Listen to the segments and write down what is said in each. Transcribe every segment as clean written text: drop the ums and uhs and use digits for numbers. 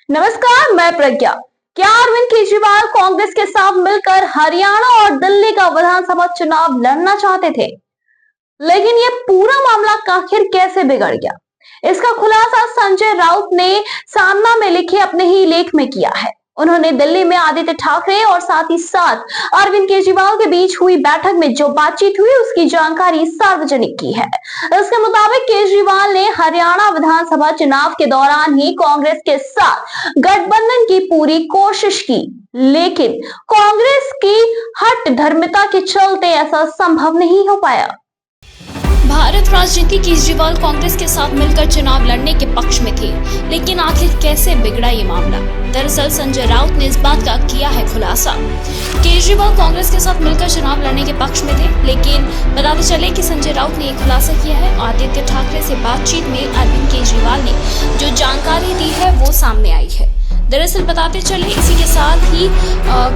नमस्कार, मैं प्रज्ञा। क्या अरविंद केजरीवाल कांग्रेस के साथ मिलकर हरियाणा और दिल्ली का विधानसभा चुनाव लड़ना चाहते थे? लेकिन ये पूरा मामला आखिर कैसे बिगड़ गया, इसका खुलासा संजय राउत ने सामना में लिखे अपने ही लेख में किया है। उन्होंने दिल्ली में आदित्य ठाकरे और साथ ही साथ अरविंद केजरीवाल के बीच हुई बैठक में जो बातचीत हुई उसकी जानकारी सार्वजनिक की है। इसके मुताबिक केजरीवाल ने हरियाणा विधानसभा चुनाव के दौरान ही कांग्रेस के साथ गठबंधन की पूरी कोशिश की, लेकिन कांग्रेस की हठ धर्मिता के चलते ऐसा संभव नहीं हो पाया। भारत राजनीति केजरीवाल कांग्रेस के साथ मिलकर चुनाव लड़ने के पक्ष में थे, लेकिन आखिर कैसे बिगड़ा ये मामला? दरअसल संजय राउत ने इस बात का किया है खुलासा। केजरीवाल कांग्रेस के साथ मिलकर चुनाव लड़ने के पक्ष में थे, लेकिन बताते चले कि संजय राउत ने एक खुलासा किया है। आदित्य ठाकरे से बातचीत में अरविंद केजरीवाल ने जो जानकारी दी है वो सामने आई है। दरअसल बताते चले इसी के साथ ही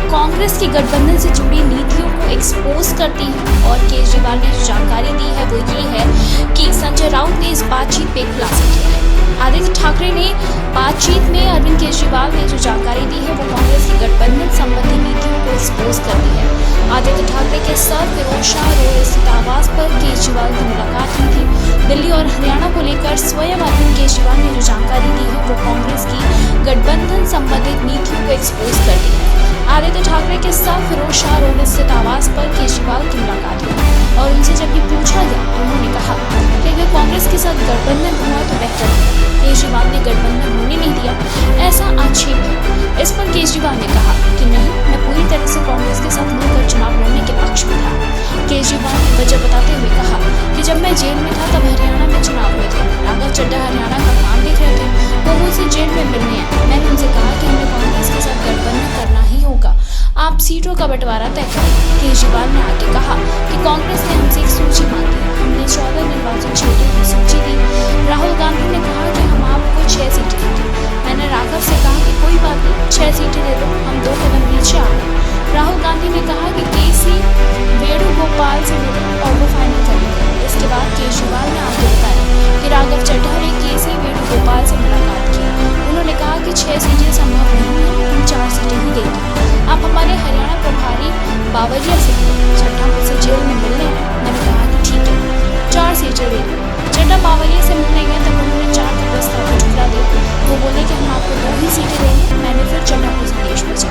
कांग्रेस की गठबंधन से जुड़ी नीतियों को एक्सपोज करती है और केजरीवाल ने जो जानकारी दी है वो ये है कि संजय राउत ने इस बातचीत पे खुलासा किया है। आदित्य ठाकरे ने बातचीत में अरविंद केजरीवाल ने जो जानकारी दी है वो कांग्रेस की गठबंधन संबंधी नीतियों को एक्सपोज करती है। आदित्य ठाकरे के साथ फिरोज शाह रोड स्थित आवास पर केजरीवाल की मुलाकात हुई थी। दिल्ली और हरियाणा को लेकर स्वयं अरविंद केजरीवाल ने जो जानकारी दी है वो कांग्रेस की गठबंधन संबंधित नीतियों को एक्सपोज करती है। आदित्य ठाकरे के साथ फिरोज शाह रोड स्थित आवास पर केजरीवाल की मुलाकात हुई और उनसे जब ये पूछा गया तो उन्होंने कहा कि अगर कांग्रेस के साथ गठबंधन हुआ तो बेहतर है। केजरीवाल ने गठबंधन होने नहीं दिया, ऐसा आक्षेप है। इस पर केजरीवाल ने कहा कि नहीं, मैं पूरी तरह से कांग्रेस के साथ मिलकर चुनाव लड़ने के पक्ष में था। केजरीवाल ने वजह बताते हुए कहा कि जब मैं जेल में था तब हरियाणा में चुनाव हुए थे। राघव चड्ढा हरियाणा का काम देख रहे थे, वो मुझसे जेल में मिलने आए। मैंने उनसे कहा कि हमें कांग्रेस के साथ गठबंधन करना ही होगा, आप सीटों का बंटवारा तय करें। केजरीवाल ने आगे कहा कि कांग्रेस ने हमसे एक सूची मांगी, हमने 14 निर्वाचन क्षेत्रों की सूची दी। राहुल गांधी ने कहा कि हम आपको 6 सीटें देंगे। मैंने राघव से कहा कि कोई बात नहीं, 6 सीटें दे दो, हम 2 कदम नीचे आ गए। राहुल गांधी ने कहा कि केसी वेणुगोपाल से मिले और वो फाइनल कर लेंगे। इसके बाद केजरीवाल ने आगे बताया कि राघव चड्ढा ने केसी वेणुगोपाल से मुलाकात की। उन्होंने कहा कि 6 सीटें संभव नहीं है, हम 4 सीटें ही देंगे। आप हमारे हरियाणा प्रभारी बावरिया से चड्ढा मुझसे जेल में मिलने आए। मैंने कहा कि ठीक है, 4 सीटें दे दो। चड्ढा बावरिया से मिलने गए तब उन्होंने 4 के प्रस्ताव को ठुकरा दिया। वो बोले कि हम आपको 2 ही सीटें देंगे। मैंने फिर चड्ढा को संदेश भेजा,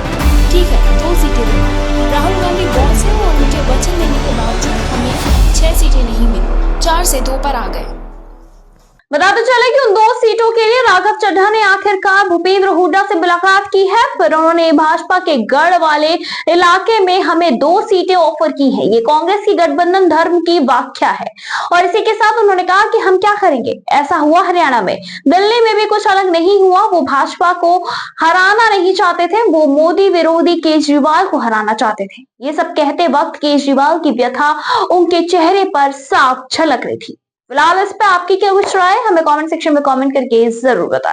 ठीक है 2 सीटें देंगे। राहुल गांधी बॉस है और मुझे वचन देने के बावजूद हमें 6 सीटें नहीं मिली, 4 से 2 पर आ गए। बताते चले कि उन 2 सीटों के लिए राघव चड्ढा ने आखिरकार भूपेंद्र हुड्डा से मुलाकात की है। फिर उन्होंने भाजपा के गढ़ वाले इलाके में हमें 2 सीटें ऑफर की हैं। ये कांग्रेस की गठबंधन धर्म की व्याख्या है। और इसी के साथ उन्होंने कहा कि हम क्या करेंगे। ऐसा हुआ हरियाणा में, दिल्ली में भी कुछ अलग नहीं हुआ। वो भाजपा को हराना नहीं चाहते थे, वो मोदी विरोधी केजरीवाल को हराना चाहते थे। ये सब कहते वक्त केजरीवाल की व्यथा उनके चेहरे पर साफ झलक रही थी। फिलहाल इस पे आपकी क्या कुछ राय है, हमें कमेंट सेक्शन में कमेंट करके जरूर बताएं।